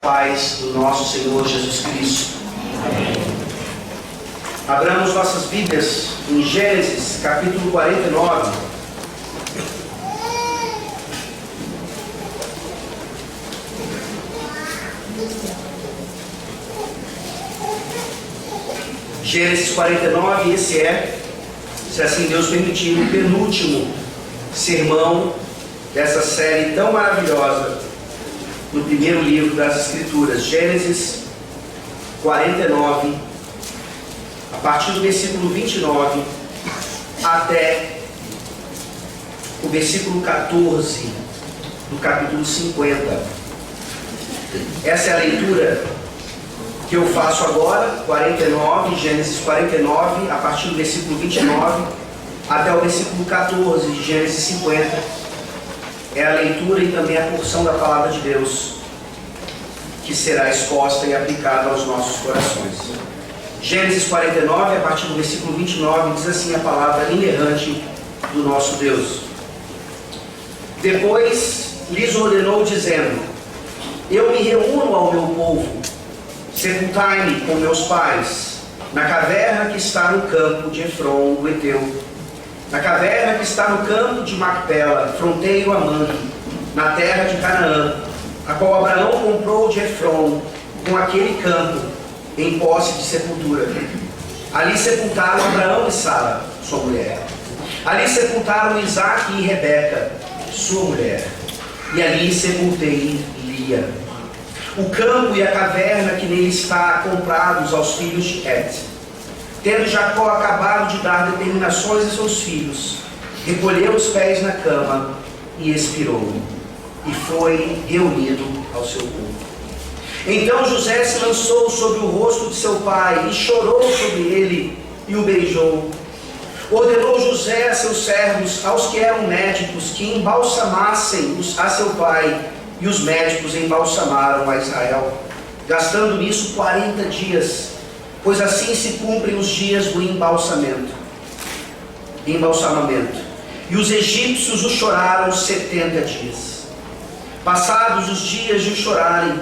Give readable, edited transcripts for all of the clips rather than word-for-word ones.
Paz do nosso Senhor Jesus Cristo. Amém. Abramos nossas Bíblias em Gênesis, capítulo 49. Gênesis 49, esse é, se assim Deus permitir, o penúltimo sermão dessa série tão maravilhosa no primeiro livro das Escrituras. Gênesis 49, a partir do versículo 29 até o versículo 14 do capítulo 50. Essa é a leitura que eu faço agora, 49, Gênesis 49, a partir do versículo 29 até o versículo 14 de Gênesis 50. É a leitura e também a porção da palavra de Deus que será exposta e aplicada aos nossos corações. Gênesis 49, a partir do versículo 29, diz assim a palavra inerrante do nosso Deus. Depois lhes ordenou, dizendo: Eu me reúno ao meu povo, sepultai-me com meus pais, na caverna que está no campo de Efron, o Heteu, na caverna que está no campo de Macpela, fronteiro a Mamre, na terra de Canaã, a qual Abraão comprou de Efron, com aquele campo, em posse de sepultura. Ali sepultaram Abraão e Sara, sua mulher. Ali sepultaram Isaque e Rebeca, sua mulher. E ali sepultei Lia. O campo e a caverna que nele está comprados aos filhos de Het. Tendo Jacó acabado de dar determinações a seus filhos, recolheu os pés na cama e expirou, e foi reunido ao seu povo. Então José se lançou sobre o rosto de seu pai e chorou sobre ele e o beijou. Ordenou José a seus servos, aos que eram médicos, que embalsamassem a seu pai, e os médicos embalsamaram a Israel, gastando nisso 40 dias, pois assim se cumprem os dias do embalsamamento. E os egípcios o choraram 70 dias. Passados os dias de o chorarem,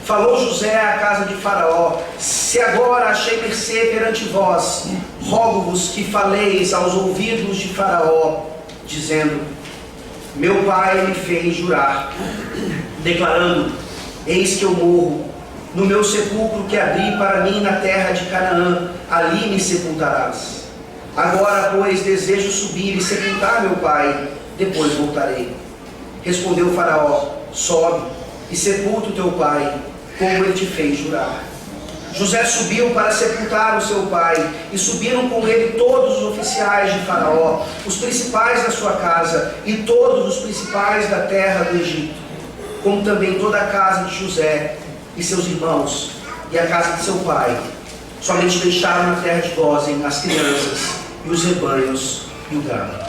falou José à casa de Faraó: Se agora achei mercê perante vós, rogo-vos que faleis aos ouvidos de Faraó, dizendo: Meu pai me fez jurar, declarando: Eis que eu morro, no meu sepulcro que abri para mim na terra de Canaã, ali me sepultarás. Agora, pois, desejo subir e sepultar meu pai, depois voltarei. Respondeu Faraó: Sobe e sepulta o teu pai, como ele te fez jurar. José subiu para sepultar o seu pai, e subiram com ele todos os oficiais de Faraó, os principais da sua casa, e todos os principais da terra do Egito, como também toda a casa de José e seus irmãos, e a casa de seu pai. Somente deixaram na terra de Gósen as crianças, e os rebanhos, e o gado.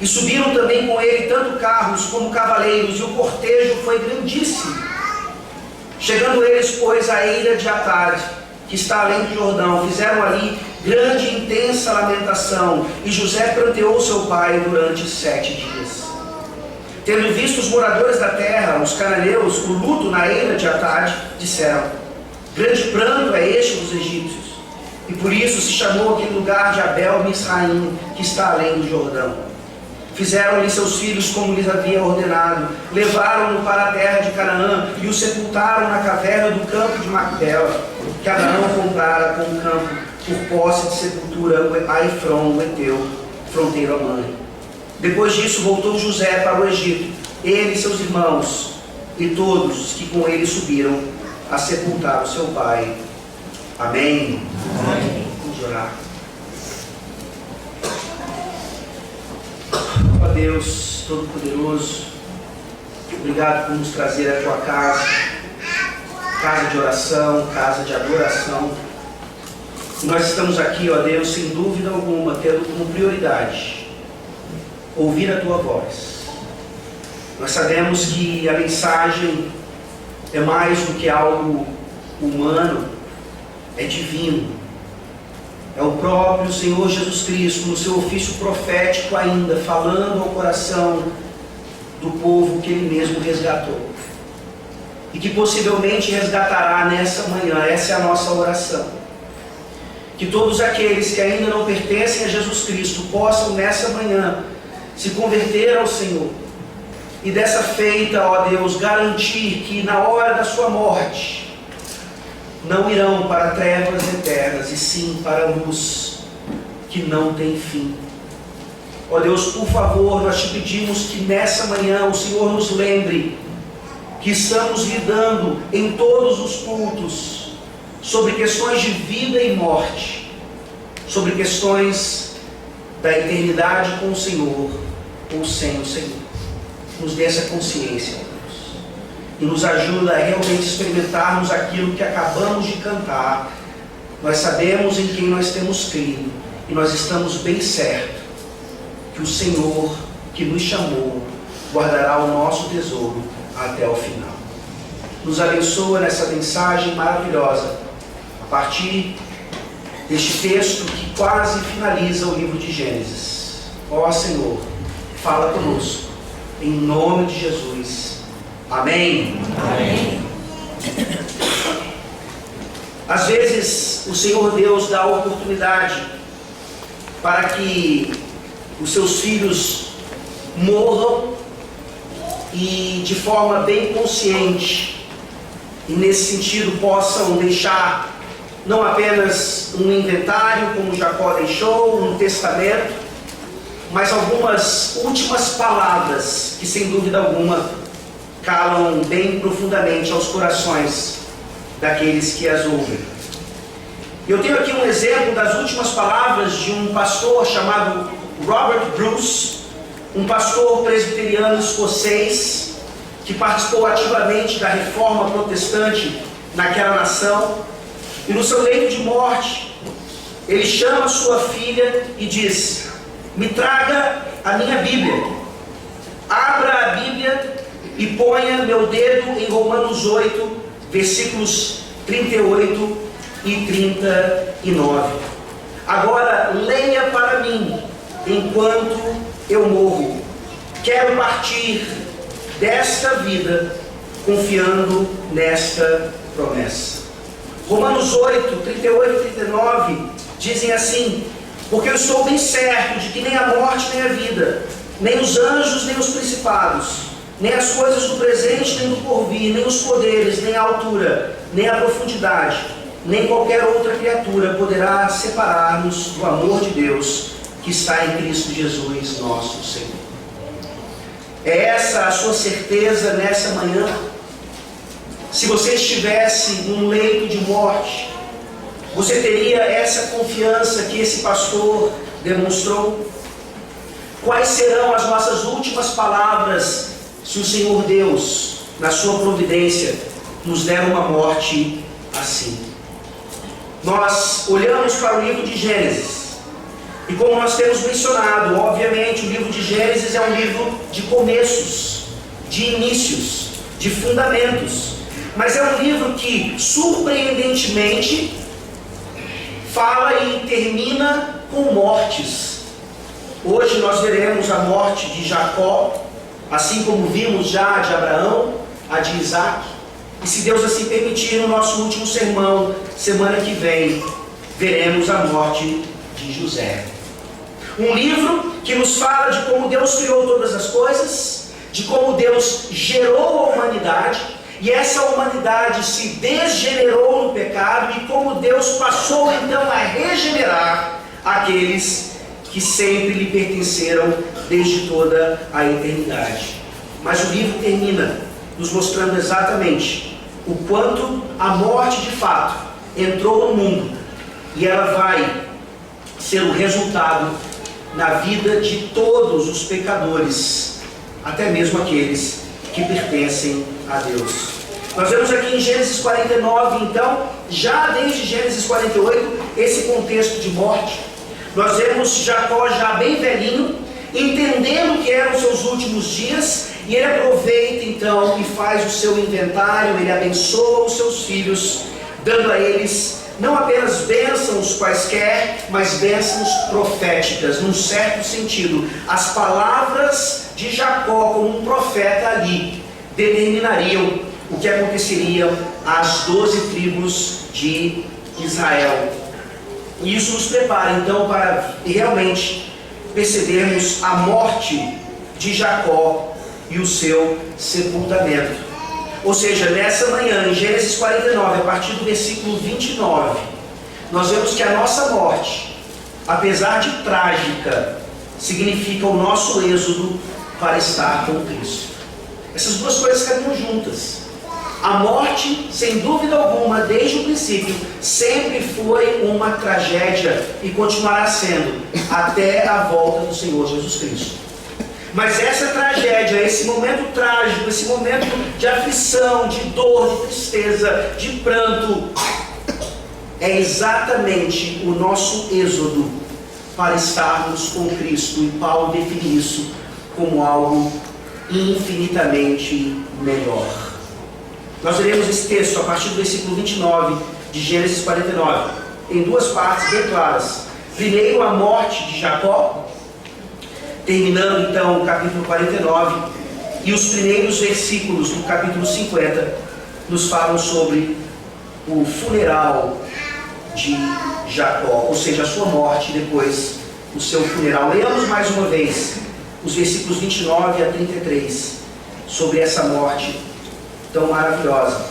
E subiram também com ele tanto carros como cavaleiros, e o cortejo foi grandíssimo. Chegando eles, pois, à eira de Atade, que está além do Jordão, fizeram ali grande e intensa lamentação, e José pranteou seu pai durante 7 dias. Tendo visto os moradores da terra, os cananeus, o luto na eira de Atade, disseram: Grande pranto é este dos egípcios. E por isso se chamou aquele lugar de Abel-Misraim, que está além do Jordão. Fizeram-lhe seus filhos como lhes havia ordenado, levaram-no para a terra de Canaã e o sepultaram na caverna do campo de Macpela, que Abraão comprara com o campo por posse de sepultura a Efron, o Heteu, fronteiro a Mamre. Depois disso voltou José para o Egito, ele e seus irmãos, e todos que com ele subiram a sepultar o seu pai. Amém. Amém. Vamos orar. Ó Deus Todo-Poderoso, obrigado por nos trazer à tua casa, casa de oração, casa de adoração. E nós estamos aqui, ó Deus, sem dúvida alguma, tendo como prioridade ouvir a tua voz. Nós sabemos que a mensagem é mais do que algo humano, é divino. É o próprio Senhor Jesus Cristo, no seu ofício profético ainda, falando ao coração do povo que Ele mesmo resgatou. e que possivelmente resgatará nessa manhã. Essa é a nossa oração. Que todos aqueles que ainda não pertencem a Jesus Cristo possam nessa manhã se converter ao Senhor. E dessa feita, ó Deus, garantir que na hora da sua morte não irão para trevas eternas, e sim para a luz que não tem fim. Ó Deus, por favor, nós te pedimos que nessa manhã o Senhor nos lembre que estamos lidando em todos os cultos sobre questões de vida e morte, sobre questões da eternidade com o Senhor ou sem o Senhor. Nos dê essa consciência, ó Deus, e nos ajuda a realmente experimentarmos aquilo que acabamos de cantar. Nós sabemos em quem nós temos crido, e nós estamos bem certos que o Senhor que nos chamou guardará o nosso tesouro até o final. Nos abençoa nessa mensagem maravilhosa, a partir deste texto que quase finaliza o livro de Gênesis. Ó Senhor, fala conosco, em nome de Jesus. Amém. Amém. Às vezes o Senhor Deus dá a oportunidade para que os seus filhos morram, e de forma bem consciente, e nesse sentido possam deixar não apenas um inventário, como Jacó deixou, um testamento, mas algumas últimas palavras que sem dúvida alguma calam bem profundamente aos corações daqueles que as ouvem. Eu tenho aqui um exemplo das últimas palavras de um pastor chamado Robert Bruce, um pastor presbiteriano escocês que participou ativamente da reforma protestante naquela nação. E no seu leito de morte, ele chama sua filha e diz: me traga a minha Bíblia. Abra a Bíblia e ponha meu dedo em Romanos 8, versículos 38 e 39. Agora leia para mim enquanto eu morro. Quero partir desta vida confiando nesta promessa. Romanos 8, 38 e 39 dizem assim: porque eu estou bem certo de que nem a morte nem a vida, nem os anjos nem os principados, nem as coisas do presente nem do porvir, nem os poderes, nem a altura, nem a profundidade, nem qualquer outra criatura poderá separar-nos do amor de Deus que está em Cristo Jesus, nosso Senhor. É essa a sua certeza nessa manhã? Se você estivesse num leito de morte, você teria essa confiança que esse pastor demonstrou? Quais serão as nossas últimas palavras se o Senhor Deus, na sua providência, nos der uma morte assim? Nós olhamos para o livro de Gênesis, e como nós temos mencionado, obviamente o livro de Gênesis é um livro de começos, de inícios, de fundamentos, mas é um livro que, surpreendentemente, fala e termina com mortes. Hoje nós veremos a morte de Jacó, assim como vimos já a de Abraão, a de Isaac, e se Deus assim permitir, no nosso último sermão, semana que vem, veremos a morte de José. Um livro que nos fala de como Deus criou todas as coisas, de como Deus gerou a humanidade, e essa humanidade se degenerou no pecado, e como Deus passou então a regenerar aqueles que sempre lhe pertenceram desde toda a eternidade. Mas o livro termina nos mostrando exatamente o quanto a morte de fato entrou no mundo, e ela vai ser o resultado na vida de todos os pecadores, até mesmo aqueles que pertencem a Deus. Nós vemos aqui em Gênesis 49, então, já desde Gênesis 48, esse contexto de morte. Nós vemos Jacó já bem velhinho, entendendo que eram seus últimos dias, e ele aproveita então e faz o seu inventário, ele abençoa os seus filhos, dando a eles não apenas bênçãos quaisquer, mas bênçãos proféticas, num certo sentido. As palavras de Jacó como um profeta ali determinariam o que aconteceria às 12 tribos de Israel. E isso nos prepara então para realmente percebermos a morte de Jacó e o seu sepultamento. Ou seja, nessa manhã, em Gênesis 49, a partir do versículo 29, nós vemos que a nossa morte, apesar de trágica, significa o nosso êxodo para estar com Cristo. Essas duas coisas caminham juntas. A morte, sem dúvida alguma, desde o princípio, sempre foi uma tragédia e continuará sendo até a volta do Senhor Jesus Cristo. Mas essa tragédia, esse momento trágico, esse momento de aflição, de dor, de tristeza, de pranto, é exatamente o nosso êxodo para estarmos com Cristo. E Paulo define isso como algo infinitamente melhor. Nós leremos esse texto a partir do versículo 29 de Gênesis 49, em duas partes bem claras. Primeiro, a morte de Jacó, terminando então o capítulo 49, e os primeiros versículos do capítulo 50 nos falam sobre o funeral de Jacó, ou seja, a sua morte e depois o seu funeral. Leamos mais uma vez os versículos 29 a 33 sobre essa morte tão maravilhosa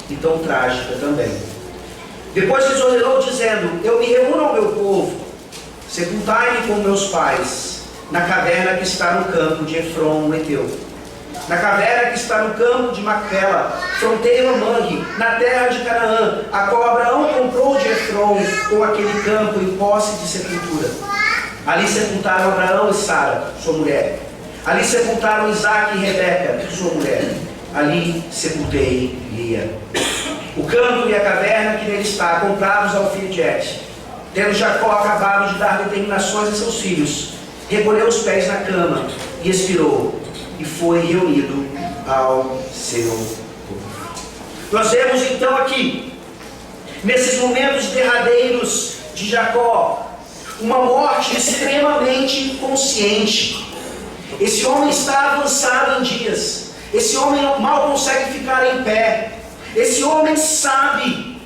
e tão trágica também. Depois lhes ordenou dizendo: eu me reúno ao meu povo, sepultai-me com meus pais na caverna que está no campo de Efron, o Heteu, na caverna que está no campo de Macpela, fronteira a Mangue, na terra de Canaã, a qual Abraão comprou de Efron, com aquele campo em posse de sepultura. Ali sepultaram Abraão e Sara, sua mulher. Ali sepultaram Isaque e Rebeca, sua mulher. Ali sepultei Lia. O campo e a caverna que nele está, comprados ao filho de Et. Tendo Jacó acabado de dar determinações a seus filhos, recolheu os pés na cama e expirou, e foi reunido ao seu povo. Nós vemos então aqui, nesses momentos derradeiros de Jacó, uma morte extremamente consciente. Esse homem está avançado em dias. Esse homem mal consegue ficar em pé. Esse homem sabe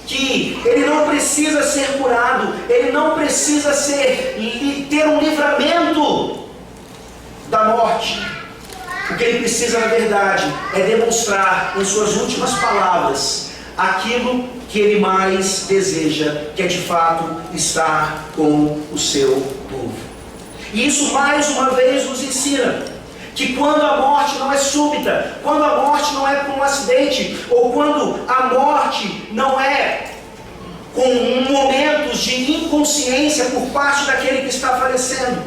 que ele não precisa ser curado, ele não precisa ter um livramento da morte. O que ele precisa, na verdade, é demonstrar em suas últimas palavras aquilo que ele mais deseja, que é de fato estar com o seu povo. E isso mais uma vez nos ensina que quando a morte não é súbita, quando a morte não é por um acidente, ou quando a morte não é com momentos de inconsciência por parte daquele que está falecendo,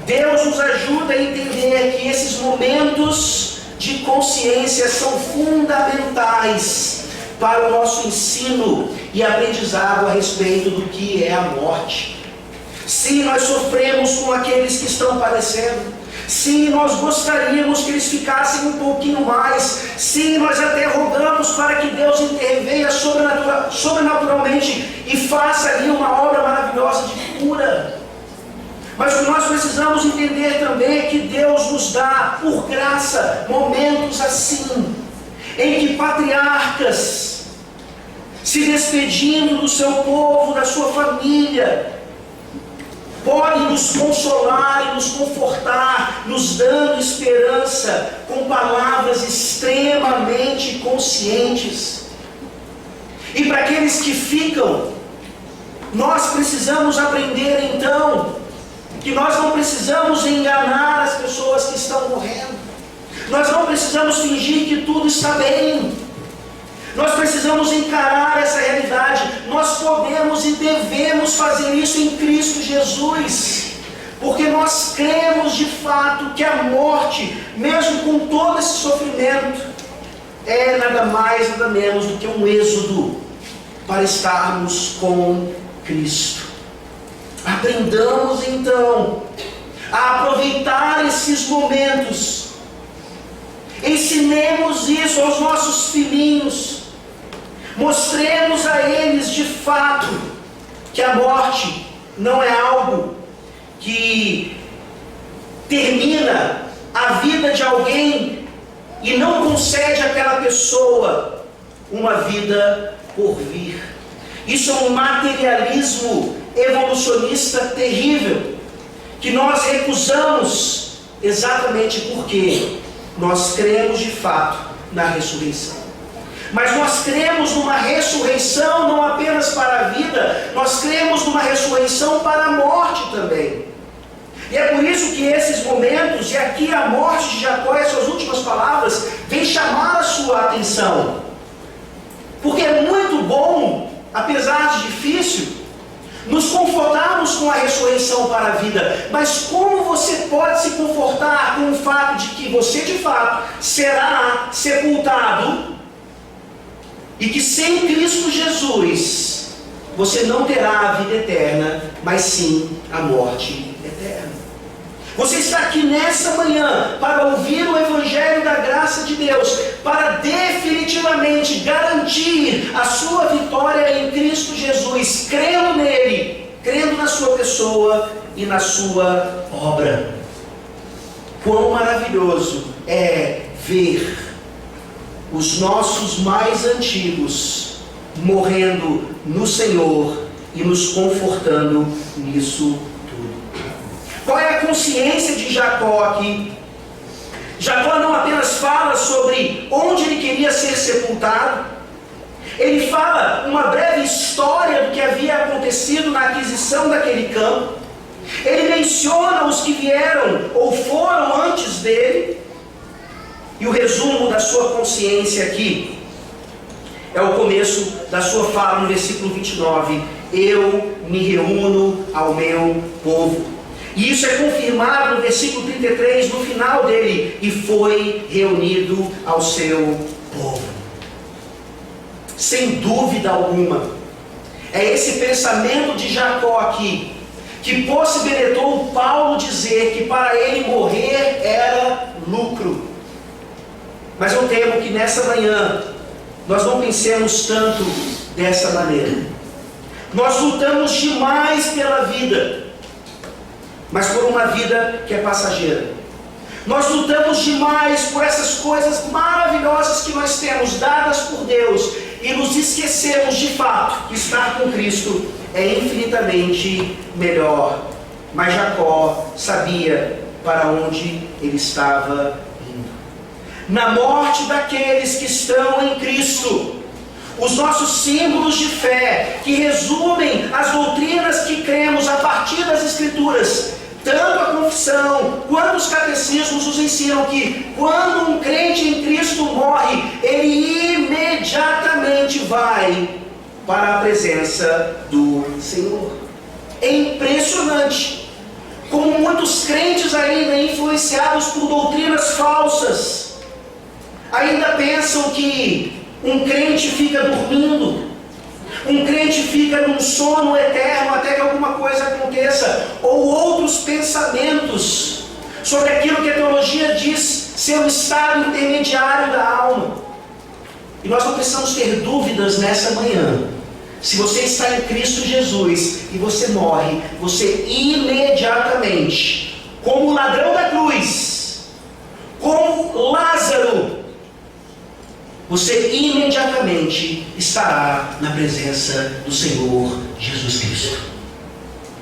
Deus nos ajuda a entender que esses momentos de consciência são fundamentais para o nosso ensino e aprendizado a respeito do que é a morte. Sim, nós sofremos com aqueles que estão padecendo. Sim, nós gostaríamos que eles ficassem um pouquinho mais. Sim, nós até rogamos para que Deus intervenha sobrenaturalmente e faça ali uma obra maravilhosa de cura. Mas o que nós precisamos entender também é que Deus nos dá, por graça, momentos assim, em que patriarcas, se despedindo do seu povo, da sua família, podem nos consolar e nos confortar, nos dando esperança com palavras extremamente conscientes. E para aqueles que ficam, nós precisamos aprender então que nós não precisamos enganar as pessoas que estão morrendo. Nós não precisamos fingir que tudo está bem. Nós precisamos encarar essa realidade. Nós podemos e devemos fazer isso em Cristo Jesus, porque nós cremos de fato que a morte, mesmo com todo esse sofrimento, é nada mais, nada menos do que um êxodo para estarmos com Cristo. Aprendamos então a aproveitar esses momentos. Ensinemos isso aos nossos filhinhos. Mostremos a eles de fato que a morte não é algo que termina a vida de alguém e não concede àquela pessoa uma vida por vir. Isso é um materialismo evolucionista terrível, que nós recusamos exatamente porque nós cremos de fato na ressurreição. Mas nós cremos numa ressurreição não apenas para a vida, nós cremos numa ressurreição para a morte também. E é por isso que esses momentos, e aqui a morte de Jacó, essas últimas palavras, vem chamar a sua atenção. Porque é muito bom, apesar de difícil, nos confortarmos com a ressurreição para a vida. Mas como você pode se confortar com o fato de que você de fato será sepultado e que sem Cristo Jesus você não terá a vida eterna, mas sim a morte eterna? Você está aqui nessa manhã para ouvir o Evangelho da graça de Deus, para definitivamente garantir a sua vitória em Cristo Jesus, crendo nele, crendo na sua pessoa e na sua obra. Quão maravilhoso é ver os nossos mais antigos morrendo no Senhor e nos confortando nisso. Qual é a consciência de Jacó aqui? Jacó não apenas fala sobre onde ele queria ser sepultado, ele fala uma breve história do que havia acontecido na aquisição daquele campo, ele menciona os que vieram ou foram antes dele, e o resumo da sua consciência aqui é o começo da sua fala no versículo 29, eu me reúno ao meu povo. E isso é confirmado no versículo 33, no final dele, e foi reunido ao seu povo. Sem dúvida alguma, é esse pensamento de Jacó aqui, que possibilitou Paulo dizer que para ele morrer era lucro. Mas eu temo que nessa manhã, nós não pensemos tanto dessa maneira. Nós lutamos demais pela vida, mas por uma vida que é passageira. Nós lutamos demais por essas coisas maravilhosas que nós temos, dadas por Deus, e nos esquecemos de fato que estar com Cristo é infinitamente melhor. Mas Jacó sabia para onde ele estava indo. Na morte daqueles que estão em Cristo, os nossos símbolos de fé, que resumem as doutrinas que cremos a partir das Escrituras, tanto a confissão quanto os catecismos nos ensinam que quando um crente em Cristo morre, ele imediatamente vai para a presença do Senhor. É impressionante como muitos crentes ainda influenciados por doutrinas falsas ainda pensam que um crente fica dormindo, um crente fica num sono eterno até que alguma coisa aconteça, ou outros pensamentos sobre aquilo que a teologia diz ser o estado intermediário da alma. E nós não precisamos ter dúvidas nessa manhã. Se você está em Cristo Jesus e você morre, você imediatamente, como o ladrão da cruz, como Lázaro, você imediatamente estará na presença do Senhor Jesus Cristo.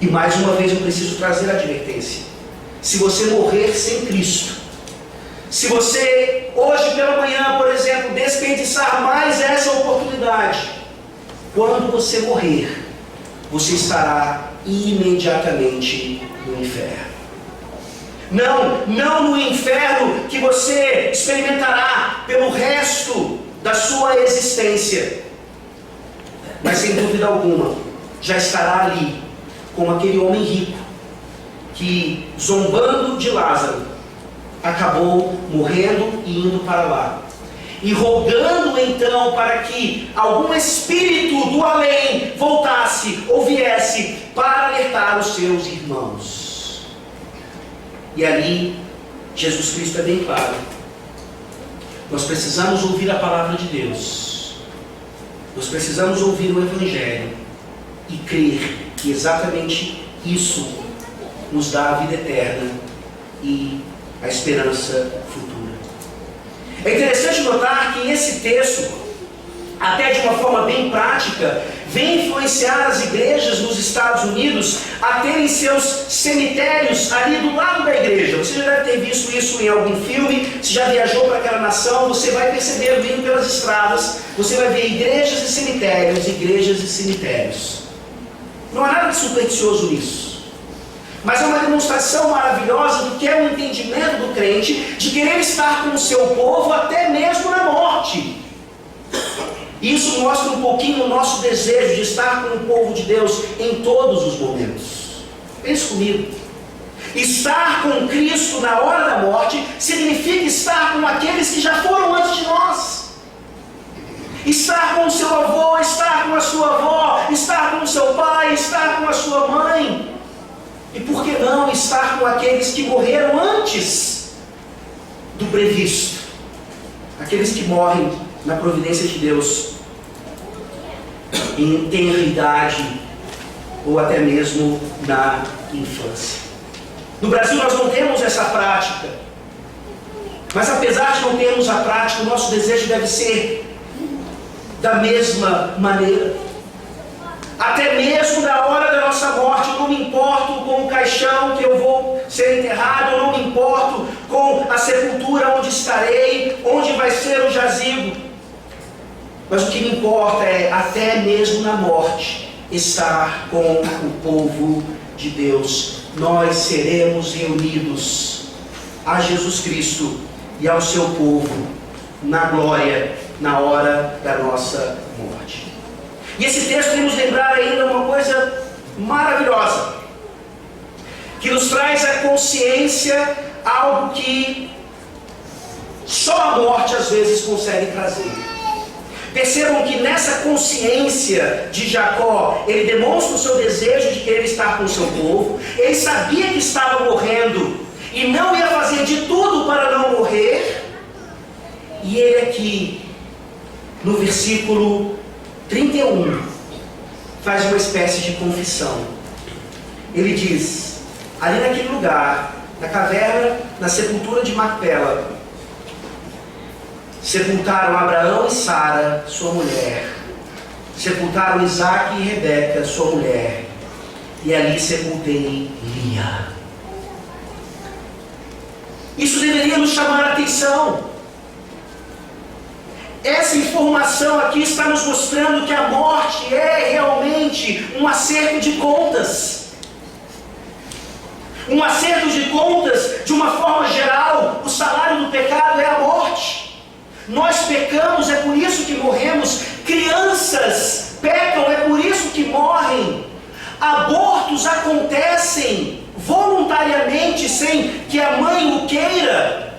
E mais uma vez eu preciso trazer a advertência. Se você morrer sem Cristo, se você hoje pela manhã, por exemplo, desperdiçar mais essa oportunidade, quando você morrer, você estará imediatamente no inferno. Não no inferno que você experimentará pelo resto da sua existência, mas sem dúvida alguma, já estará ali, como aquele homem rico, que zombando de Lázaro, acabou morrendo e indo para lá, e rogando então para que algum espírito do além voltasse ou viesse para alertar os seus irmãos. E ali, Jesus Cristo é bem claro. Nós precisamos ouvir a palavra de Deus. Nós precisamos ouvir o Evangelho e crer que exatamente isso nos dá a vida eterna e a esperança futura. É interessante notar que esse texto, até de uma forma bem prática, vem influenciar as igrejas nos Estados Unidos a terem seus cemitérios ali do lado da igreja. Você já deve ter visto isso em algum filme, se já viajou para aquela nação, você vai perceber vindo pelas estradas, você vai ver igrejas e cemitérios, igrejas e cemitérios. Não há nada de supersticioso nisso. Mas é uma demonstração maravilhosa do que é o entendimento do crente de querer estar com o seu povo até mesmo na morte. Isso mostra um pouquinho o nosso desejo de estar com o povo de Deus em todos os momentos. Pense comigo. Estar com Cristo na hora da morte significa estar com aqueles que já foram antes de nós. Estar com o seu avô, estar com a sua avó, estar com o seu pai, estar com a sua mãe. E por que não estar com aqueles que morreram antes do previsto? Aqueles que morrem na providência de Deus, em tenridade, ou até mesmo na infância. No Brasil nós não temos essa prática, mas apesar de não termos a prática, o nosso desejo deve ser da mesma maneira. Até mesmo na hora da nossa morte, eu não me importo com o caixão que eu vou ser enterrado, eu não me importo com a sepultura onde estarei, onde vai ser o jazigo. Mas o que me importa é, até mesmo na morte, estar com o povo de Deus. Nós seremos reunidos a Jesus Cristo e ao seu povo na glória, na hora da nossa morte. E esse texto vem nos lembrar ainda uma coisa maravilhosa, que nos traz a consciência, algo que só a morte às vezes consegue trazer. Percebam que nessa consciência de Jacó, ele demonstra o seu desejo de querer estar com o seu povo. Ele sabia que estava morrendo e não ia fazer de tudo para não morrer. E ele aqui, no versículo 31, faz uma espécie de confissão. Ele diz, ali naquele lugar, na caverna, na sepultura de Macpela, sepultaram Abraão e Sara, sua mulher, sepultaram Isaque e Rebeca, sua mulher, e ali sepultei Lia. Isso deveria nos chamar a atenção. Essa informação aqui está nos mostrando que a morte é realmente um acerto de contas. Um acerto de contas, de uma forma geral, o salário do pecado é a morte. Nós pecamos, é por isso que morremos. Crianças pecam, é por isso que morrem. Abortos acontecem voluntariamente, sem que a mãe o queira.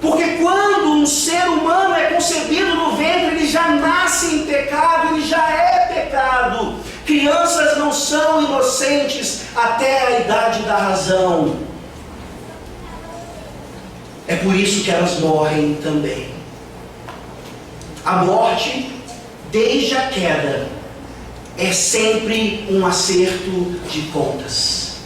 Porque quando um ser humano é concebido no ventre, ele já nasce em pecado, ele já é pecado. Crianças não são inocentes até a idade da razão. É por isso que elas morrem também. A morte, desde a queda, é sempre um acerto de contas.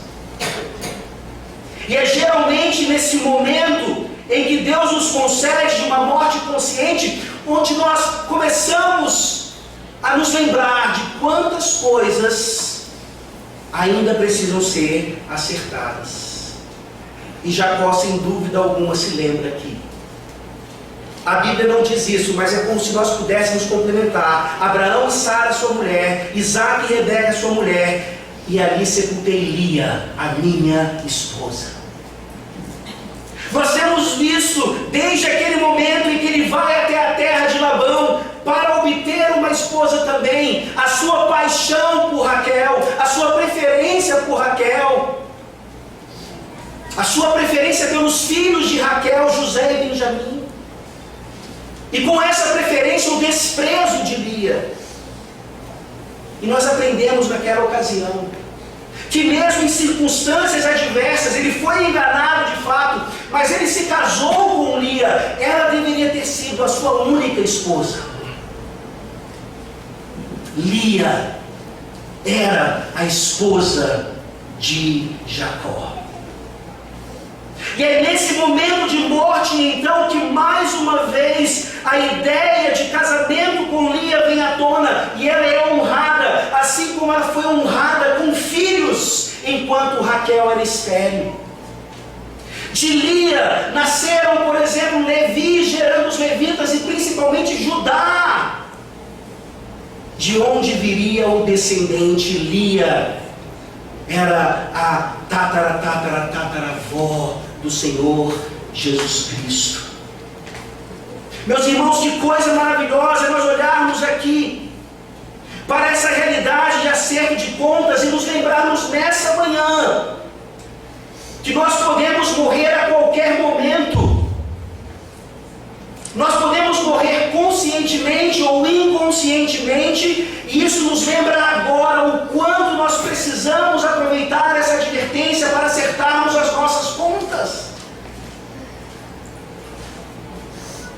E é geralmente nesse momento em que Deus nos concede uma morte consciente, onde nós começamos a nos lembrar de quantas coisas ainda precisam ser acertadas. E Jacó, sem dúvida alguma, se lembra aqui. A Bíblia não diz isso, mas é como se nós pudéssemos complementar. Abraão e Sara, sua mulher, Isaque e Rebeca, sua mulher, e ali sepultei Lia, a minha esposa. Nós temos visto, desde aquele momento em que ele vai até a terra de Labão, para obter uma esposa também, a sua paixão por Raquel, a sua preferência por Raquel, a sua preferência pelos filhos de Raquel, José e Benjamim, e com essa preferência o desprezo de Lia. E nós aprendemos naquela ocasião que mesmo em circunstâncias adversas, ele foi enganado de fato, mas ele se casou com Lia. Ela deveria ter sido a sua única esposa. Lia era a esposa de Jacó. E é nesse momento de morte, então, que mais uma vez a ideia de casamento com Lia vem à tona, e ela é honrada, assim como ela foi honrada com filhos, enquanto Raquel era estéril. De Lia nasceram, por exemplo, Levi, gerando os levitas e principalmente Judá, de onde viria o descendente. Lia era a tataravó do Senhor Jesus Cristo. Meus irmãos, que coisa maravilhosa nós olharmos aqui para essa realidade de acerto de contas e nos lembrarmos nessa manhã que nós podemos morrer a qualquer momento. Nós podemos morrer conscientemente ou inconscientemente, e isso nos lembra agora o quanto nós precisamos aproveitar essa advertência para acertarmos as nossas contas.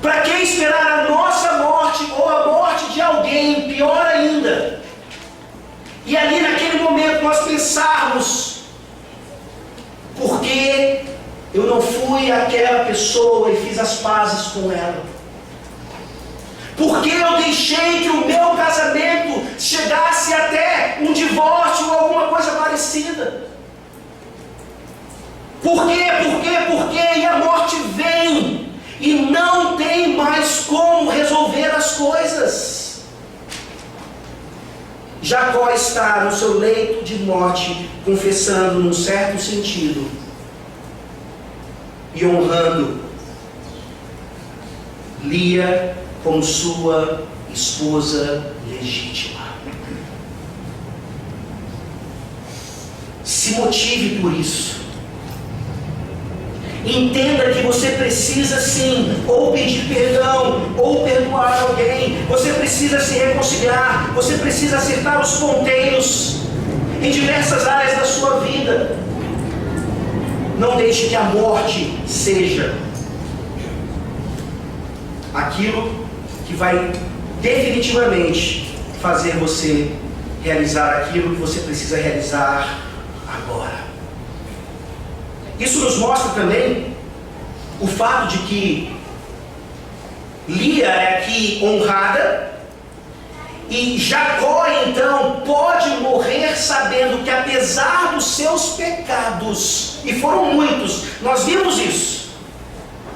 Para que esperar a nossa morte ou a morte de alguém, pior ainda, e ali naquele momento nós pensarmos: por que eu não fui aquela pessoa e fiz as pazes com ela? Por que eu deixei que o meu casamento chegasse até um divórcio ou alguma coisa parecida? Por quê? E a morte vem e não tem mais como resolver as coisas. Jacó está no seu leito de morte, confessando num certo sentido e honrando Lia como sua esposa legítima. Se motive por isso. Entenda que você precisa sim, ou pedir perdão, ou perdoar alguém. Você precisa se reconciliar. Você precisa acertar os ponteiros em diversas áreas da sua vida. Não deixe que a morte seja aquilo que vai definitivamente fazer você realizar aquilo que você precisa realizar agora. Isso nos mostra também o fato de que Lia é aqui honrada, e Jacó então pode morrer sabendo que, apesar dos seus pecados, e foram muitos, nós vimos isso,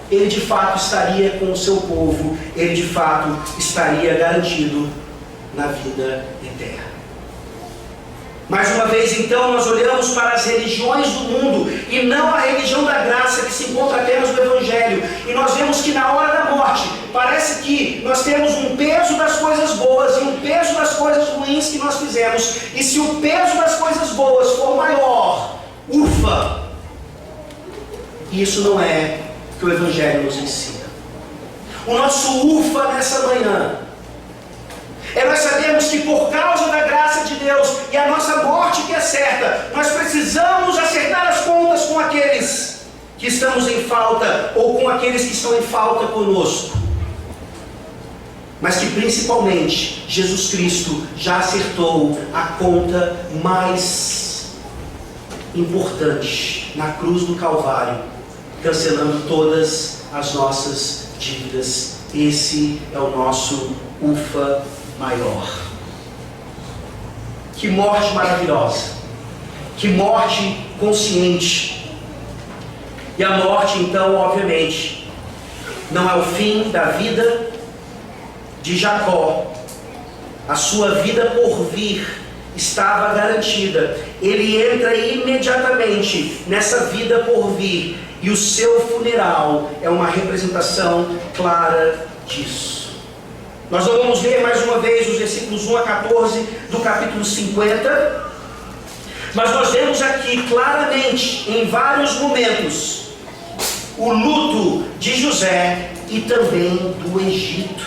ele de fato estaria com o seu povo, ele de fato estaria garantido na vida eterna. Mais uma vez, então, nós olhamos para as religiões do mundo e não a religião da graça que se encontra apenas no Evangelho. E nós vemos que na hora da morte, parece que nós temos um peso das coisas boas e um peso das coisas ruins que nós fizemos. E se o peso das coisas boas for maior, ufa! Isso não é o que o Evangelho nos ensina. O nosso ufa nessa manhã é nós sabemos que, por causa da graça de Deus e a nossa morte que é certa, nós precisamos acertar as contas com aqueles que estamos em falta ou com aqueles que estão em falta conosco. Mas que principalmente Jesus Cristo já acertou a conta mais importante na cruz do Calvário, cancelando todas as nossas dívidas. Esse é o nosso ufa maior. Que morte maravilhosa, que morte consciente. E a morte, então, obviamente, não é o fim da vida de Jacó. A sua vida por vir estava garantida. Ele entra imediatamente nessa vida por vir, e o seu funeral é uma representação clara disso. Nós não vamos ler mais uma vez os versículos 1 a 14 do capítulo 50, mas nós vemos aqui claramente, em vários momentos, o luto de José e também do Egito.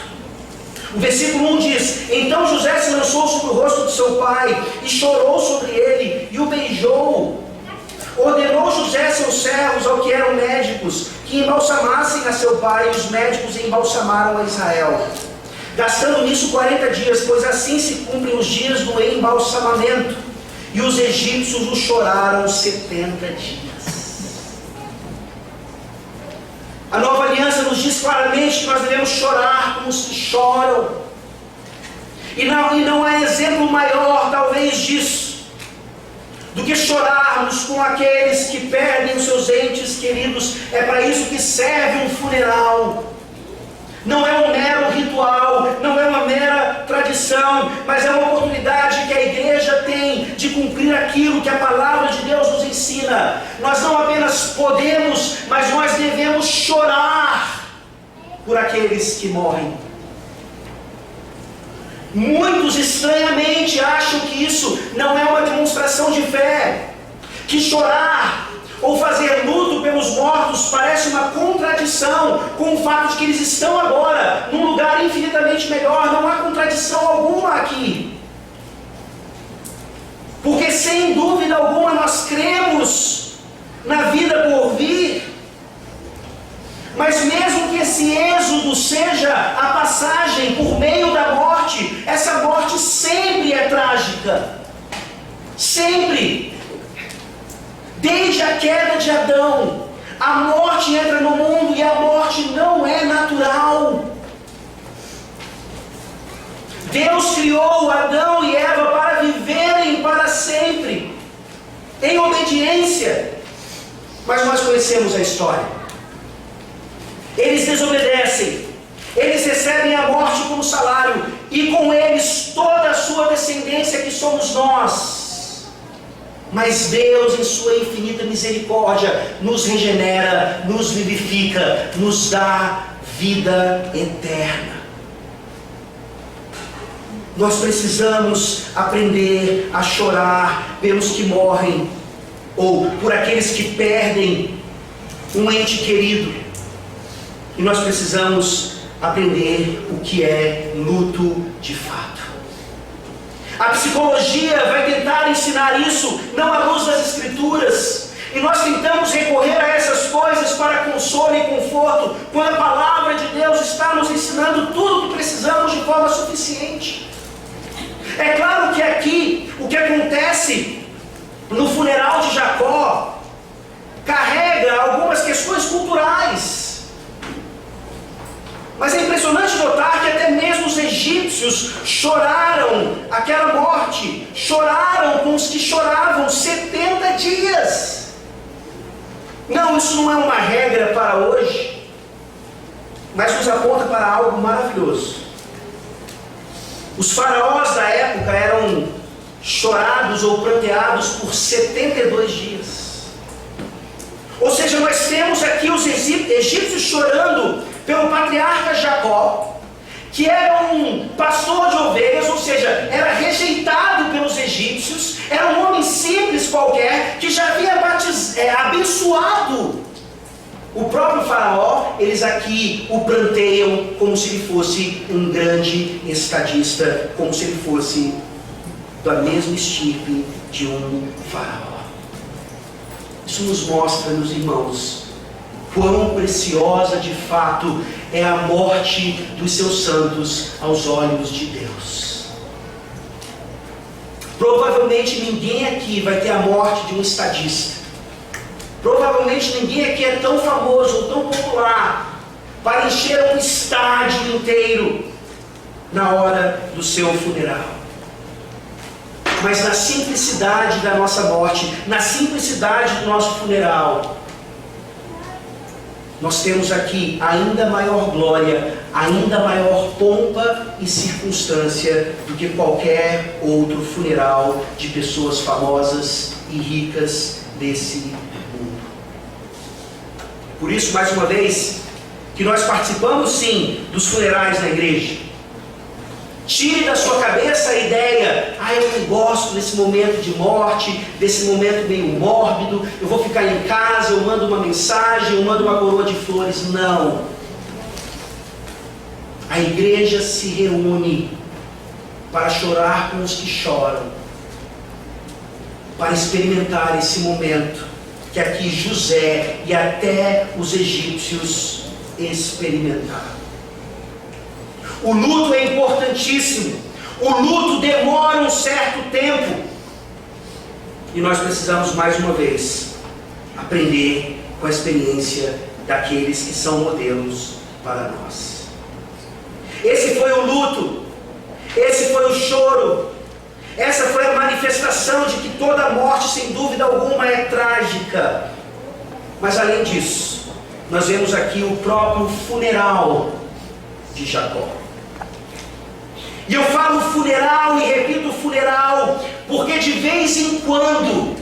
O versículo 1 diz: então José se lançou sobre o rosto de seu pai e chorou sobre ele e o beijou. Ordenou José seus servos, ao que eram médicos, que embalsamassem a seu pai, e os médicos embalsamaram a Israel, gastando nisso 40 dias, pois assim se cumprem os dias do embalsamamento. E os egípcios o choraram 70 dias. A nova aliança nos diz claramente que nós devemos chorar como os que choram. E não há exemplo maior, talvez, disso, do que chorarmos com aqueles que perdem os seus entes queridos. É para isso que serve um funeral. Não é um mero ritual, não é uma mera tradição, mas é uma oportunidade que a igreja tem de cumprir aquilo que a palavra de Deus nos ensina. Nós não apenas podemos, mas nós devemos chorar por aqueles que morrem. Muitos estranhamente acham que isso não é uma demonstração de fé, que chorar ou fazer luto pelos mortos parece uma contradição com o fato de que eles estão agora num lugar infinitamente melhor. Não há contradição alguma aqui, porque sem dúvida alguma nós cremos na vida por vir. Mas mesmo que esse êxodo seja a passagem por meio da morte, essa morte sempre é trágica. Sempre. Desde a queda de Adão, a morte entra no mundo e a morte não é natural. Deus criou Adão e Eva para viverem para sempre, em obediência. Mas nós conhecemos a história. Eles desobedecem, eles recebem a morte como salário, e com eles toda a sua descendência, que somos nós. Mas Deus, em sua infinita misericórdia, nos regenera, nos vivifica, nos dá vida eterna. Nós precisamos aprender a chorar pelos que morrem, ou por aqueles que perdem um ente querido. E nós precisamos aprender o que é luto de fato. A psicologia vai tentar ensinar isso, não à luz das Escrituras. E nós tentamos recorrer a essas coisas para consolo e conforto, quando a palavra de Deus está nos ensinando tudo o que precisamos de forma suficiente. É claro que aqui, o que acontece no funeral de Jacó, carrega algumas questões culturais. Mas é impressionante notar que até mesmo os egípcios choraram aquela morte, choraram com os que choravam 70 dias. Não, isso não é uma regra para hoje, mas nos aponta para algo maravilhoso. Os faraós da época eram chorados ou pranteados por 72 dias. Ou seja, nós temos aqui os egípcios chorando pelo patriarca Jacó, que era um pastor de ovelhas, ou seja, era rejeitado pelos egípcios, era um homem simples qualquer, que já havia abençoado o próprio faraó. Eles aqui o planteiam como se ele fosse um grande estadista, como se ele fosse da mesma estirpe de um faraó. Isso nos mostra, meus irmãos, quão preciosa de fato é a morte dos seus santos aos olhos de Deus. Provavelmente ninguém aqui vai ter a morte de um estadista. Provavelmente ninguém aqui é tão famoso ou tão popular para encher um estádio inteiro na hora do seu funeral. Mas na simplicidade da nossa morte, na simplicidade do nosso funeral, nós temos aqui ainda maior glória, ainda maior pompa e circunstância do que qualquer outro funeral de pessoas famosas e ricas desse mundo. Por isso, mais uma vez, que nós participamos sim dos funerais na igreja. Tire da sua cabeça a ideia: eu não gosto desse momento de morte, desse momento meio mórbido, eu vou ficar em casa, eu mando uma mensagem, eu mando uma coroa de flores. Não. A igreja se reúne para chorar com os que choram, para experimentar esse momento que aqui José e até os egípcios experimentaram. O luto é importantíssimo. O luto demora um certo tempo. E nós precisamos, mais uma vez, aprender com a experiência daqueles que são modelos para nós. Esse foi o luto, esse foi o choro, essa foi a manifestação de que toda morte, sem dúvida alguma, é trágica. Mas além disso, nós vemos aqui o próprio funeral de Jacó. E eu falo funeral e repito funeral, porque de vez em quando,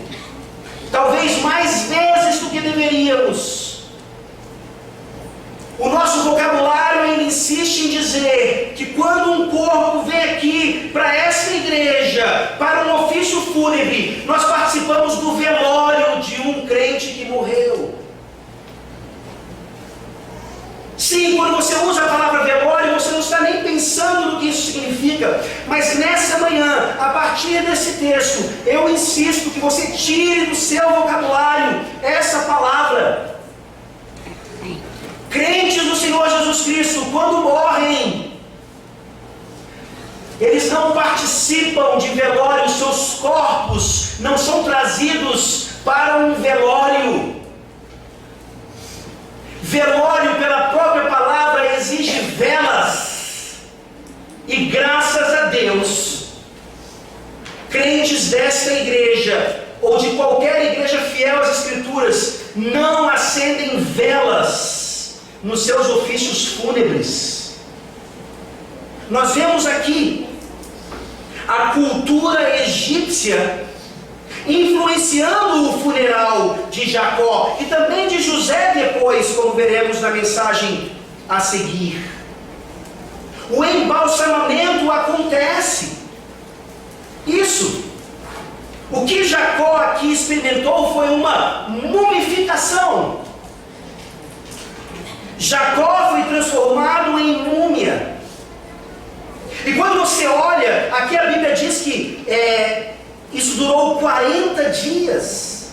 talvez mais vezes do que deveríamos, o nosso vocabulário ainda insiste em dizer que quando um corpo vem aqui para esta igreja, para um ofício fúnebre, nós participamos do velório de um crente que morreu. Sim, quando você usa a palavra velório, você não está nem pensando no que isso significa. Mas nessa manhã, a partir desse texto, eu insisto que você tire do seu vocabulário essa palavra. Crentes do Senhor Jesus Cristo, quando morrem, eles não participam de velório, seus corpos não são trazidos para um velório. Velório, pela própria palavra, exige velas. E graças a Deus, crentes desta igreja, ou de qualquer igreja fiel às Escrituras, não acendem velas nos seus ofícios fúnebres. Nós vemos aqui a cultura egípcia influenciando o funeral de Jacó e também de José depois, como veremos na mensagem a seguir. O embalsamamento acontece. Isso. O que Jacó aqui experimentou foi uma mumificação. Jacó foi transformado em múmia. E quando você olha, aqui a Bíblia diz que isso durou 40 dias.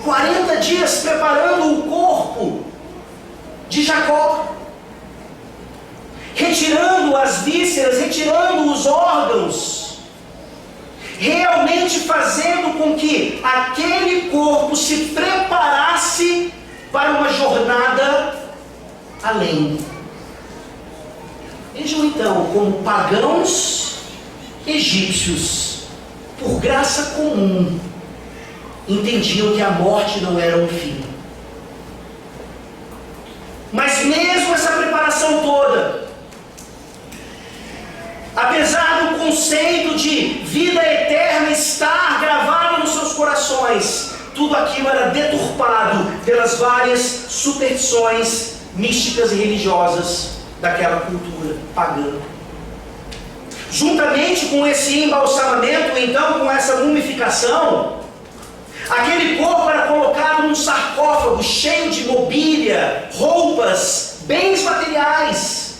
40 dias preparando o corpo de Jacó, retirando as vísceras, retirando os órgãos, realmente fazendo com que aquele corpo se preparasse para uma jornada além. Vejam então como pagãos egípcios, por graça comum, entendiam que a morte não era um fim. Mas mesmo essa preparação toda, apesar do conceito de vida eterna estar gravado nos seus corações, tudo aquilo era deturpado pelas várias superstições místicas e religiosas daquela cultura pagã. Juntamente com esse embalsamamento, então com essa mumificação, aquele corpo era colocado num sarcófago cheio de mobília, roupas, bens materiais,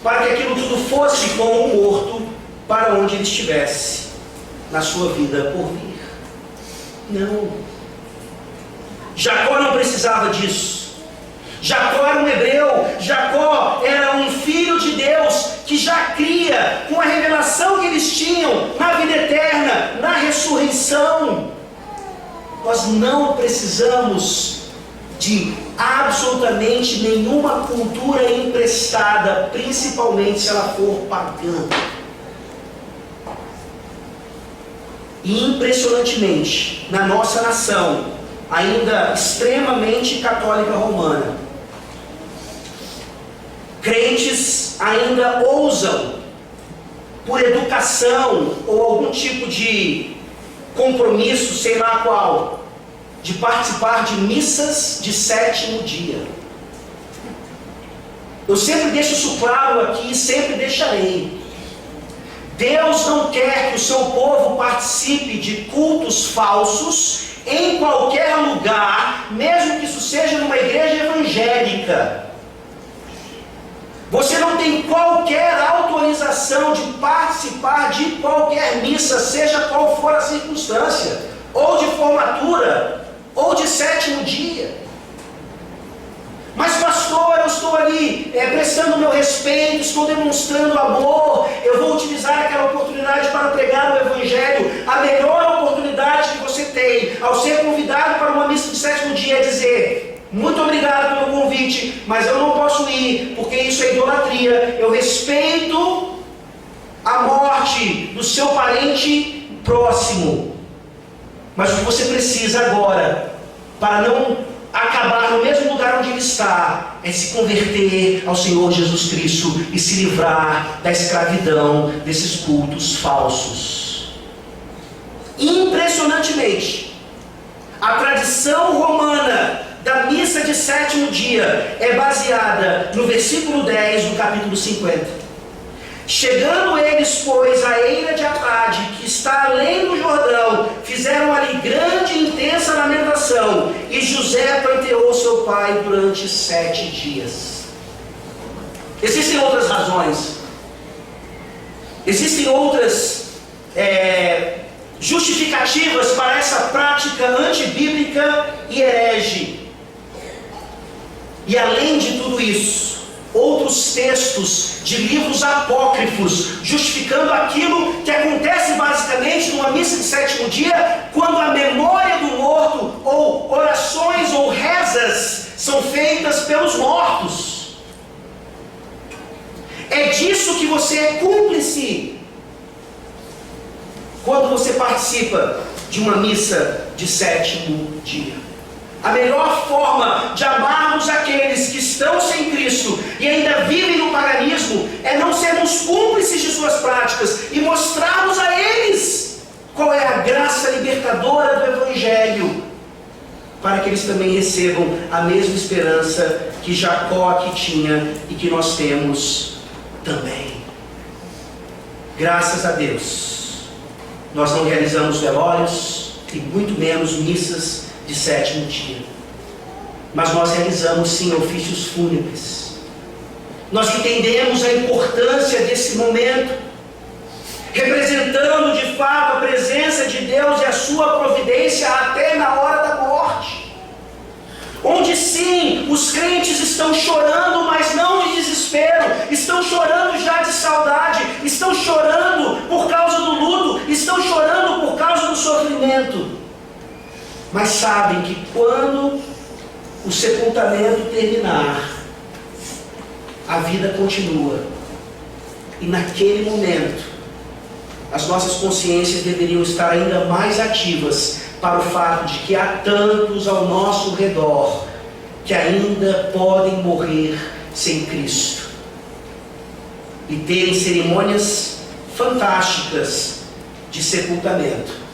para que aquilo tudo fosse como um morto para onde ele estivesse na sua vida por vir. Não. Jacó não precisava disso. Jacó era um hebreu, Jacó era um filho de Deus que já cria com a revelação que eles tinham na vida eterna, na ressurreição. Nós não precisamos de absolutamente nenhuma cultura emprestada, principalmente se ela for pagã. E impressionantemente, na nossa nação, ainda extremamente católica romana, crentes ainda ousam, por educação ou algum tipo de compromisso, sei lá qual, de participar de missas de sétimo dia. Eu sempre deixo isso claro aqui e sempre deixarei. Deus não quer que o seu povo participe de cultos falsos em qualquer lugar, mesmo que isso seja numa igreja evangélica. Você não tem qualquer autorização de participar de qualquer missa, seja qual for a circunstância, ou de formatura, ou de sétimo dia. Mas pastor, eu estou ali prestando o meu respeito, estou demonstrando amor, eu vou utilizar aquela oportunidade para pregar o Evangelho. A melhor oportunidade que você tem ao ser convidado para uma missa de sétimo dia é dizer: mas eu não posso ir, porque isso é idolatria. Eu respeito a morte do seu parente próximo. Mas o que você precisa agora, para não acabar no mesmo lugar onde ele está, é se converter ao Senhor Jesus Cristo e se livrar da escravidão desses cultos falsos. Impressionantemente, a tradição romana da missa de sétimo dia é baseada no versículo 10 do capítulo 50. Chegando eles, pois, à eira de Atade, que está além do Jordão, fizeram ali grande e intensa lamentação, e José enterrou seu pai durante 7 dias. Existem outras razões, existem outras justificativas para essa prática antibíblica e herege. E além de tudo isso, outros textos de livros apócrifos justificando aquilo que acontece basicamente numa missa de sétimo dia, quando a memória do morto, ou orações ou rezas, são feitas pelos mortos. É disso que você é cúmplice quando você participa de uma missa de sétimo dia. A melhor forma de amarmos aqueles que estão sem Cristo e ainda vivem no paganismo é não sermos cúmplices de suas práticas e mostrarmos a eles qual é a graça libertadora do Evangelho, para que eles também recebam a mesma esperança que Jacó aqui tinha e que nós temos também. Graças a Deus, nós não realizamos velórios e muito menos missas de sétimo dia, mas nós realizamos sim ofícios fúnebres. Nós entendemos a importância desse momento, representando de fato a presença de Deus e a sua providência até na hora da morte, onde sim, os crentes estão chorando, mas não de desespero, estão chorando já de saudade, estão chorando por causa do luto, estão chorando por causa do sofrimento. Mas sabem que quando o sepultamento terminar, a vida continua. E naquele momento, as nossas consciências deveriam estar ainda mais ativas para o fato de que há tantos ao nosso redor que ainda podem morrer sem Cristo e terem cerimônias fantásticas de sepultamento,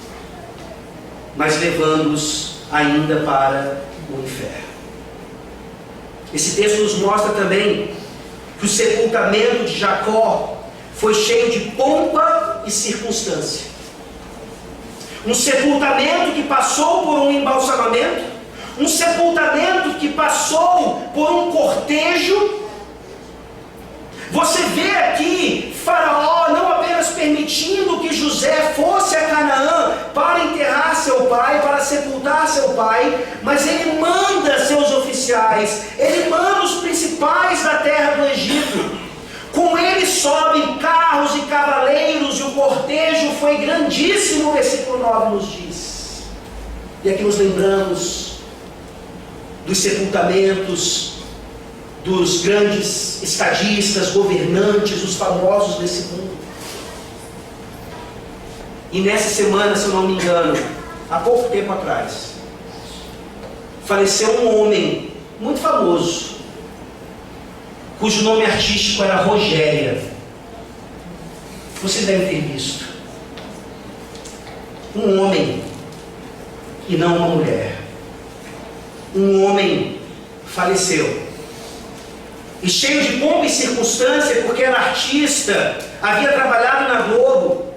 mas levando-os ainda para o inferno. Esse texto nos mostra também que o sepultamento de Jacó foi cheio de pompa e circunstância. Um sepultamento que passou por um embalsamamento, um sepultamento que passou por um cortejo. Você vê aqui Faraó não apenas permitindo que José fosse a Canaã para enterrar seu pai, para sepultar seu pai, mas ele manda seus oficiais, ele manda os principais da terra do Egito. Com ele sobem carros e cavaleiros, e o cortejo foi grandíssimo, o versículo 9 nos diz. E aqui nos lembramos dos sepultamentos dos grandes estadistas, governantes, os famosos desse mundo. E nessa semana, se eu não me engano, há pouco tempo atrás, faleceu um homem muito famoso, cujo nome artístico era Rogéria. Vocês devem ter visto. Um homem e não uma mulher. Um homem faleceu. E cheio de pompa e circunstância, porque era artista, havia trabalhado na Globo,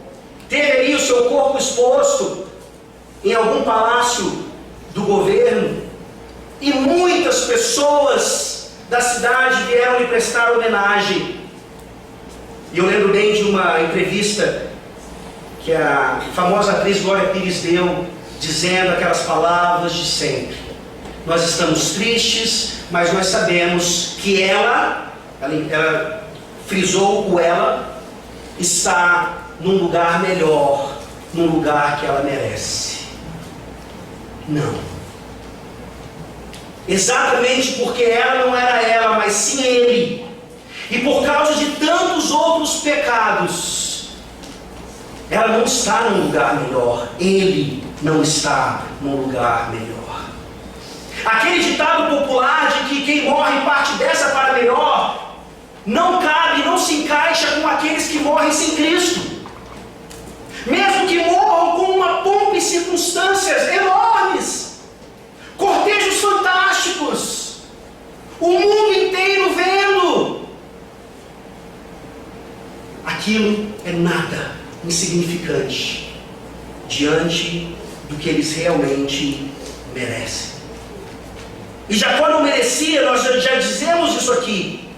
teve ali o seu corpo exposto em algum palácio do governo, e muitas pessoas da cidade vieram lhe prestar homenagem. E eu lembro bem de uma entrevista que a famosa atriz Glória Pires deu, dizendo aquelas palavras de sempre: nós estamos tristes, mas nós sabemos que ela frisou o ela, está num lugar melhor, num lugar que ela merece. Não. exatamente porque ela não era ela, mas sim ele. E por causa de tantos outros pecados, ela não está num lugar melhor. Ele não está num lugar melhor. Aquele ditado popular de que quem morre parte dessa para melhor, não cabe, não se encaixa com aqueles que morrem sem Cristo. Mesmo que morram com uma pompa e circunstâncias enormes, cortejos fantásticos, o mundo inteiro vendo, aquilo é nada, insignificante, diante do que eles realmente merecem. E Jacó não merecia, nós já dizemos isso aqui.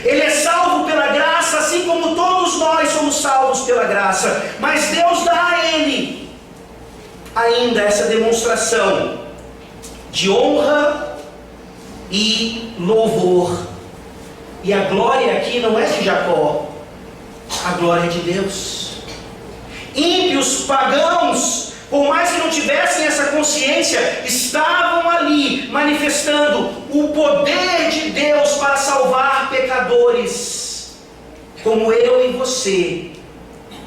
Ele é salvo pela graça, assim como todos nós somos salvos pela graça. Mas Deus dá a ele ainda essa demonstração de honra e louvor. E a glória aqui não é de Jacó, a glória é de Deus. Ímpios, pagãos, por mais que não tivessem essa consciência, estavam ali manifestando o poder de Deus para salvar pecadores, como eu e você,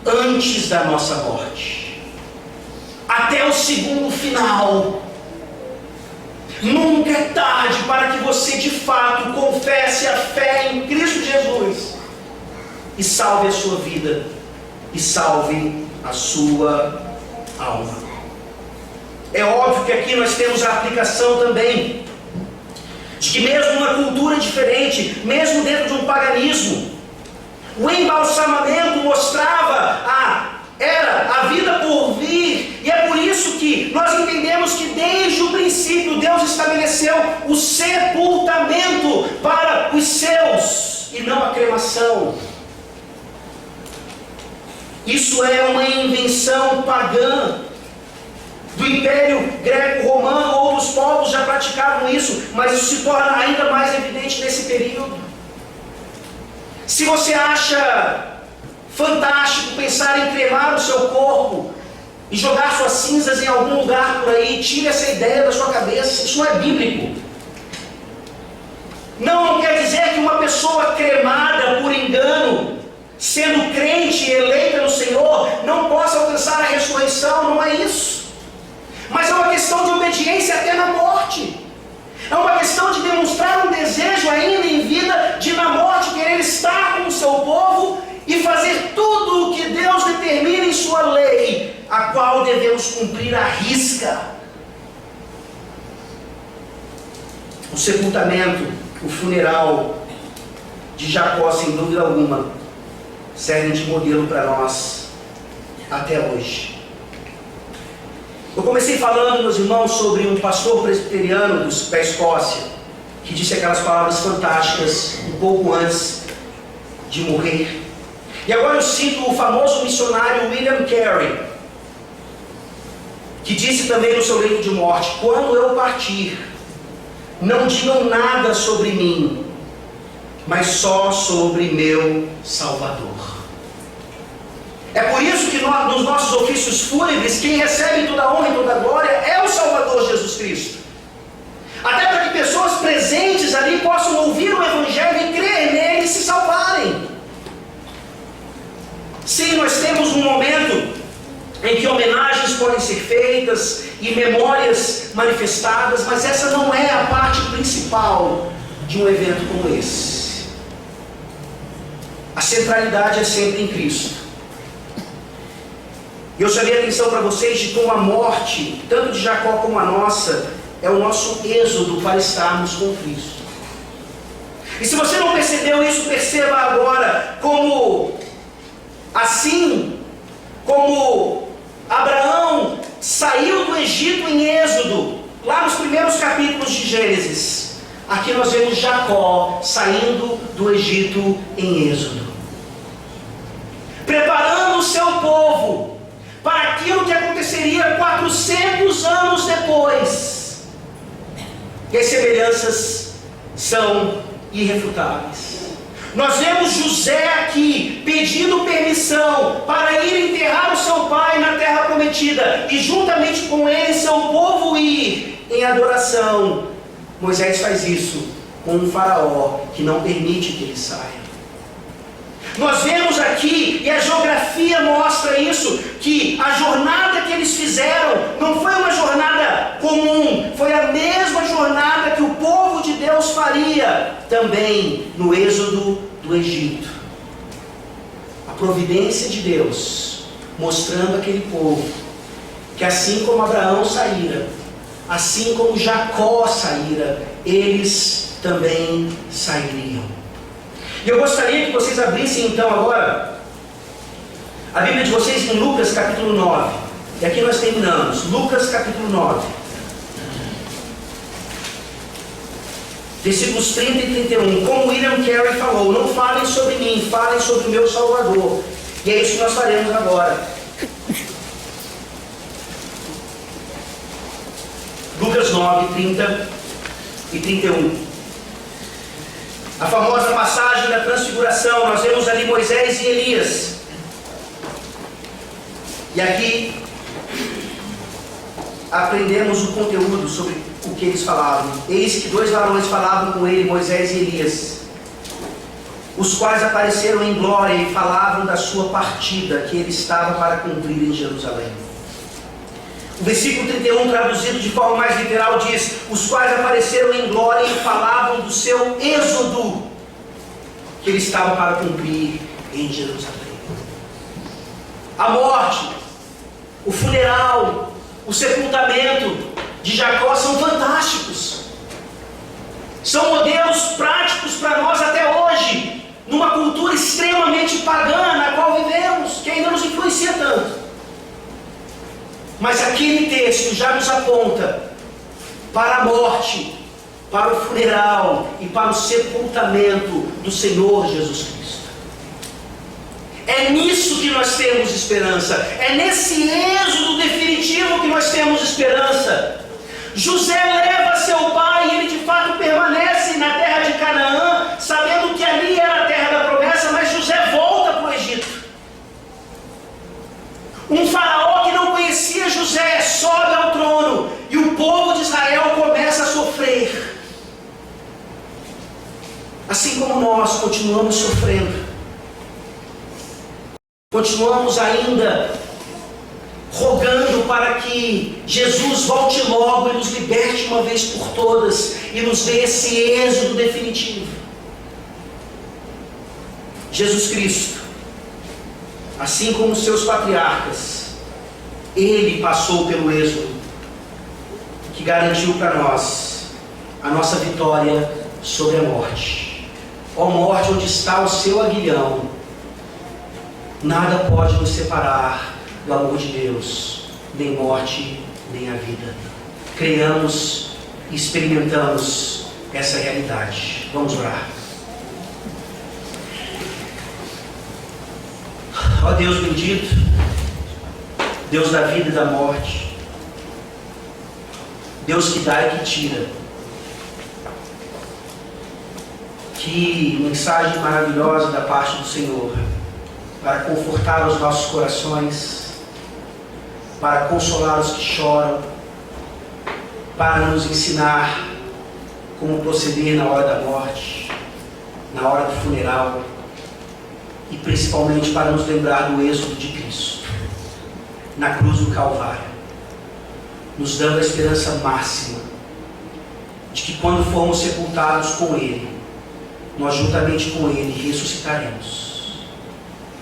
antes da nossa morte, até o segundo final. Nunca é tarde para que você de fato confesse a fé em Cristo Jesus e salve a sua vida e salve a sua alma. É óbvio que aqui nós temos a aplicação também de que mesmo numa cultura diferente, mesmo dentro de um paganismo, o embalsamamento mostrava era a vida por vir, e é por isso que nós entendemos que desde o princípio Deus estabeleceu o sepultamento para os seus e não a cremação. Isso é uma invenção pagã do Império Greco-Romano. Outros povos já praticavam isso, mas isso se torna ainda mais evidente nesse período. Se você acha fantástico pensar em cremar o seu corpo e jogar suas cinzas em algum lugar por aí, tire essa ideia da sua cabeça. Isso não é bíblico. Não quer dizer que uma pessoa cremada por engano, sendo crente e eleita no Senhor, não possa alcançar a ressurreição. Não é isso. Mas é uma questão de obediência até na morte. É uma questão de demonstrar um desejo ainda em vida, de na morte querer estar com o seu povo e fazer tudo o que Deus determina em sua lei, a qual devemos cumprir à risca. O sepultamento, o funeral de Jacó, sem dúvida alguma, servem de modelo para nós até hoje. Eu comecei falando, meus irmãos, sobre um pastor presbiteriano da Escócia, que disse aquelas palavras fantásticas um pouco antes de morrer. E agora eu cito o famoso missionário William Carey, que disse também no seu leito de morte: quando eu partir, não digam nada sobre mim, mas só sobre meu Salvador. É por isso que nós, nos nossos ofícios fúnebres, quem recebe toda a honra e toda a glória é o Salvador Jesus Cristo. Até para que pessoas presentes ali possam ouvir o Evangelho e crer nele e se salvarem. Sim, nós temos um momento em que homenagens podem ser feitas e memórias manifestadas, mas essa não é a parte principal de um evento como esse. A centralidade é sempre em Cristo. E eu chamei a atenção para vocês de como a morte, tanto de Jacó como a nossa, é o nosso êxodo para estarmos com Cristo. E se você não percebeu isso, perceba agora, como assim como Abraão saiu do Egito em Êxodo, lá nos primeiros capítulos de Gênesis, aqui nós vemos Jacó saindo do Egito em Êxodo, preparando o seu povo para aquilo que aconteceria 400 anos depois. E as semelhanças são irrefutáveis. Nós vemos José aqui pedindo permissão para ir enterrar o seu pai na terra prometida, e juntamente com ele seu povo ir em adoração Moisés faz isso com um faraó que não permite que ele saia. Nós vemos aqui, e a geografia mostra isso, que a jornada que eles fizeram não foi uma jornada comum, foi a mesma jornada que o povo de Deus faria também no êxodo do Egito. A providência de Deus, mostrando àquele povo, que assim como Abraão saíra, assim como Jacó saíra, eles também sairiam. E eu gostaria que vocês abrissem então agora a Bíblia de vocês em Lucas capítulo 9. E aqui nós terminamos. Lucas capítulo 9. Versículos 30 e 31. Como William Carey falou, não falem sobre mim, falem sobre o meu Salvador. E é isso que nós faremos agora. Lucas 9, 30 e 31. A famosa passagem da transfiguração, nós vemos ali Moisés e Elias. E aqui aprendemos o conteúdo sobre o que eles falavam. Eis que 2 varões falavam com ele, Moisés e Elias, os quais apareceram em glória e falavam da sua partida, que ele estava para cumprir em Jerusalém. O versículo 31, traduzido de forma mais literal, diz: os quais apareceram em glória e falavam do seu êxodo, que ele estava para cumprir em Jerusalém. A morte, o funeral, o sepultamento de Jacó são fantásticos. São modelos práticos para nós até hoje, numa cultura extremamente pagã na qual vivemos, que ainda nos influencia tanto. Mas aquele texto já nos aponta para a morte, para o funeral e para o sepultamento do Senhor Jesus Cristo. É nisso que nós temos esperança. É nesse êxodo definitivo que nós temos esperança. José leva seu pai e ele de fato permanece na terra de Canaã, sabendo que ali era a terra da promessa, mas José volta para o Egito. Um faraó que não conhecia José sobe ao trono e o povo de Israel começa a sofrer. Assim como nós continuamos sofrendo, continuamos ainda rogando para que Jesus volte logo e nos liberte uma vez por todas e nos dê esse êxodo definitivo. Jesus Cristo, assim como seus patriarcas, ele passou pelo êxodo, que garantiu para nós a nossa vitória sobre a morte. Ó morte, onde está o seu aguilhão, nada pode nos separar do amor de Deus, nem morte, nem a vida. Creiamos e experimentamos essa realidade. Vamos orar. Ó Deus bendito, Deus da vida e da morte, Deus que dá e que tira. Que mensagem maravilhosa da parte do Senhor, para confortar os nossos corações, para consolar os que choram, para nos ensinar como proceder na hora da morte, na hora do funeral, e principalmente para nos lembrar do êxodo de Cristo, na cruz do Calvário, nos dando a esperança máxima de que quando formos sepultados com Ele, nós juntamente com Ele ressuscitaremos.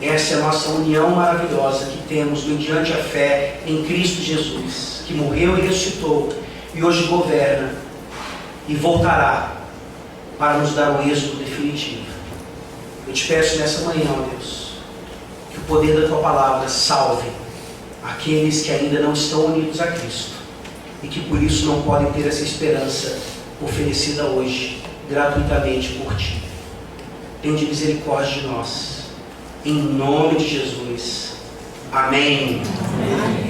Essa é a nossa união maravilhosa que temos mediante a fé em Cristo Jesus, que morreu e ressuscitou, e hoje governa e voltará para nos dar o êxodo definitivo. Eu te peço nessa manhã, ó Deus, que o poder da Tua Palavra salve aqueles que ainda não estão unidos a Cristo e que por isso não podem ter essa esperança oferecida hoje gratuitamente por Ti. Tende misericórdia de nós, em nome de Jesus. Amém. Amém.